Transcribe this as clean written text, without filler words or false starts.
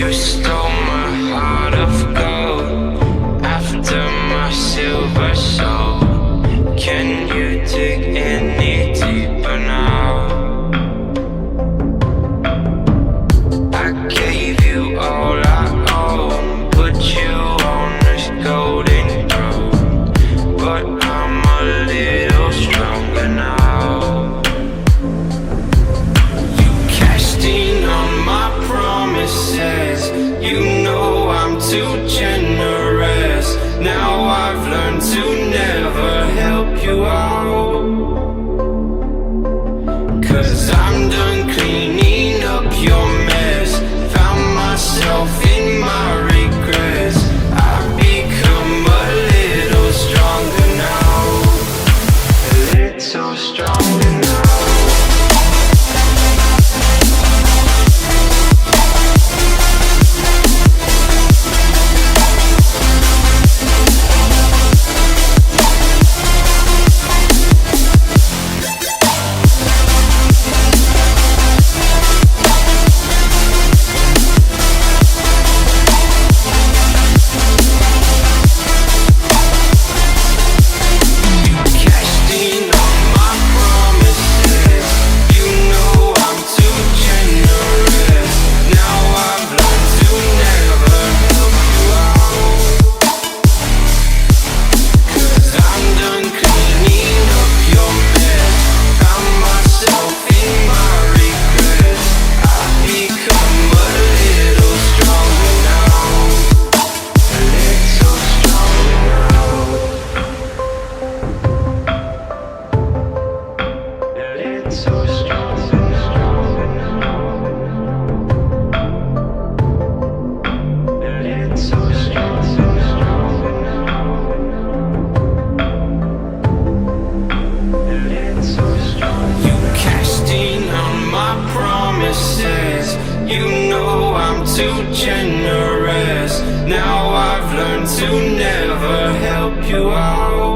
You stole my heart of gold after my silver soul. Can you dig any deeper now? I gave you all I own, put you on this golden throne, but I'm a little stronger now. You cashed in on my promises, you know I'm too generous. Now I've learned to never help you out, 'cause I'm done cleaning up your mess. Found myself in my regrets. I've become a little stronger now, a little stronger now. You know I'm too generous. Now I've learned to never help you out.